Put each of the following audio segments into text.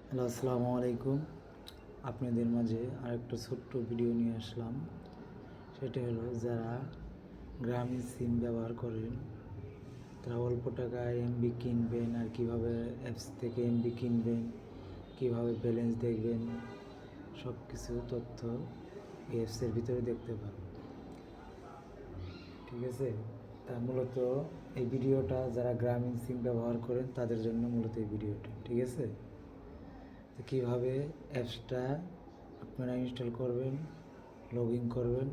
Hello, আসসালামু আলাইকুম। আপনাদের মাঝে আরেকটা ছোট্ট ভিডিও নিয়ে আসলাম। সেটা হলো, যারা গ্রামীণ সিম ব্যবহার করেন তারা অল্প টাকায় এমবি কিনবেন, আর কিভাবে অ্যাপস থেকে এমবি কিনবেন, কিভাবে ব্যালেন্স দেখবেন, সব কিছু তথ্য এই অ্যাপসের ভিতরে দেখতে পাবেন। ঠিক আছে, তা মূলত এই ভিডিওটা যারা গ্রামীণ সিম ব্যবহার করেন তাদের জন্য মূলত এই ভিডিওটা। ঠিক আছে, তো কীভাবে অ্যাপসটা আপনারা ইনস্টল করবেন, লগ ইন করবেন,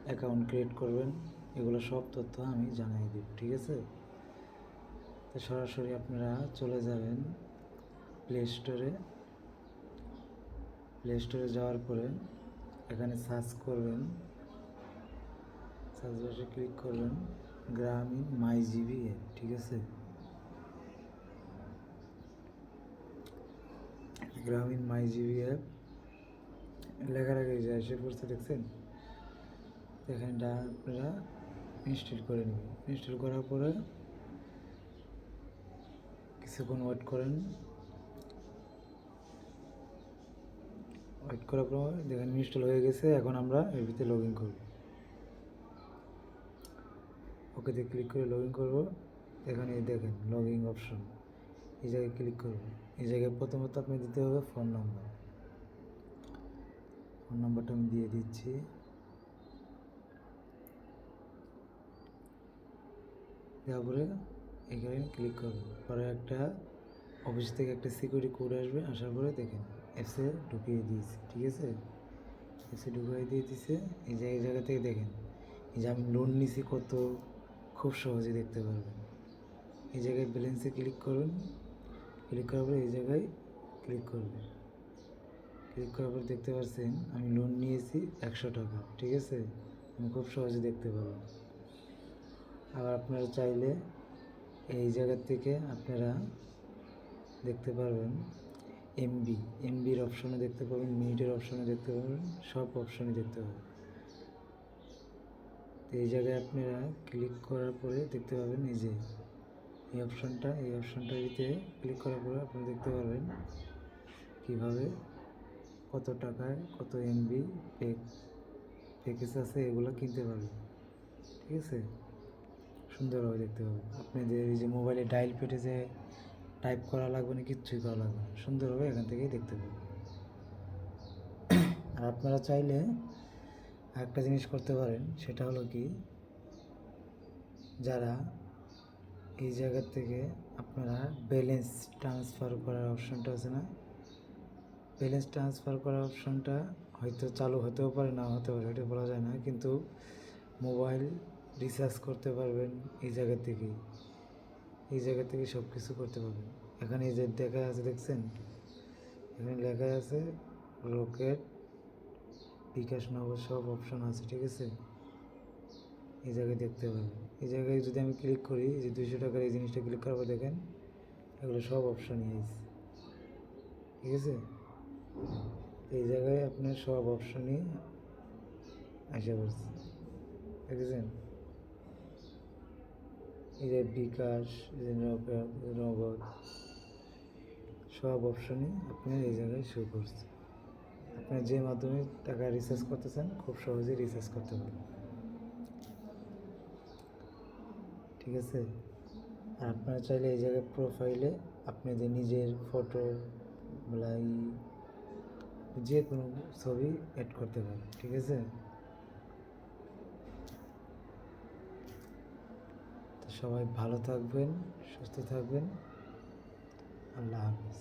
অ্যাকাউন্ট ক্রিয়েট করবেন, এগুলো সব তথ্য আমি জানাই দেব। ঠিক আছে, তো সরাসরি আপনারা চলে যাবেন প্লে স্টোরে। যাওয়ার পরে এখানে সার্চ করবেন, সার্চ বক্সে ক্লিক করবেন গ্রামীণ মাই জিবি অ্যাপ। ঠিক আছে, গ্রামীণ মাই জিবি অ্যাপ লেখার আগে যে এসে পড়ছে দেখছেন, এখানটা আপনারা ইনস্টল করে নেবেন। ইনস্টল করার পরে কিছুক্ষণ ওয়েট করেন। ওয়েট করার পর দেখেন ইনস্টল হয়ে গেছে। এখন আমরা এর ভিতরে লগ ইন করবো। ওকেতে ক্লিক করে লগ ইন করবো। এখানে দেখেন লগ ইন অপশন, এই জায়গায় ক্লিক করবো। এই জায়গায় প্রথমত আপনি দিতে হবে ফোন নাম্বার। ফোন নাম্বারটা আমি দিয়ে দিচ্ছি। দেওয়ার পরে এখানে ক্লিক করবো। পরে একটা অফিস থেকে একটা সিকিউরিটি কোড আসবে, আসার পরে দেখেন অ্যাপসে ঢুকিয়ে দিয়েছি। ঠিক আছে, অ্যাপসে ঢুকিয়ে দিয়ে দিছে। এই জায়গা থেকে দেখেন এই যে আমি লোন নিছি কত, খুব সহজে দেখতে পারবেন। এই জায়গায় ব্যালেন্সে ক্লিক করবেন। ক্লিক করার পরে এই জায়গায় ক্লিক করবেন। ক্লিক করার পর দেখতে পাচ্ছেন আমি লোন নিয়েছি 100 টাকা। ঠিক আছে, আমি খুব সহজে দেখতে পারবেন। আবার আপনারা চাইলে এই জায়গা থেকে আপনারা দেখতে পারবেন এমবির অপশনে দেখতে পাবেন, মিনিটের অপশনে দেখতে পাবেন, সব অপশনে দেখতে পাবেন। তো এই জায়গায় আপনারা ক্লিক করার পরে দেখতে পাবেন এই যে এই অপশনটার ভিতরে ক্লিক করার পরে আপনারা দেখতে পারবেন কীভাবে কত টাকায় কত এমবি প্যাকেজ আছে এগুলো কিনতে পারবেন। ঠিক আছে, সুন্দরভাবে দেখতে পাবেন। আপনাদের এই যে মোবাইলে ডায়াল প্যাডে যে টাইপ করা লাগবে না, কিচ্ছুই করা লাগবে না, সুন্দরভাবে এখান থেকেই দেখতে পাবেন। আর আপনারা চাইলে একটা জিনিস করতে পারেন, সেটা হলো কি, যারা এই জায়গা থেকে আপনারা ব্যালেন্স ট্রান্সফার করার অপশনটা আছে না, ব্যালেন্স ট্রান্সফার করার অপশনটা হয়তো চালু হতেও পারে, না হতে পারে, এটা বলা যায় না, কিন্তু মোবাইল রিচার্জ করতে পারবেন এই জায়গা থেকেই। এই জায়গা থেকে সব কিছু করতে পারবেন। এখানে এই যে দেখা আছে দেখছেন, এখানে লেখা আছে রকেট, বিকাশ, নগদ, সব অপশন আছে। ঠিক আছে, এই জায়গায় দেখতে পাবেন। এই জায়গায় যদি আমি ক্লিক করি, যে 200 টাকার এই জিনিসটা ক্লিক করার পর দেখেন এগুলো সব অপশানই আছে। ঠিক আছে, এই জায়গায় আপনার সব অপশানই আসে পড়ছে, দেখেছেন। এই যে বিকাশ, এই যে নগদ, সব অপশানই আপনার এই জায়গায় শো করছে। আপনার যে মাধ্যমে টাকা রিচার্জ করতে চান খুব সহজেই রিচার্জ করতে পারবেন। ঠিক আছে, আর আপনারা চাইলে এই জায়গায় প্রোফাইলে আপনাদের নিজের ফটো যে কোনো ছবি অ্যাড করতে পারেন। ঠিক আছে, তো সবাই ভালো থাকবেন, সুস্থ থাকবেন। আল্লাহ হাফিজ।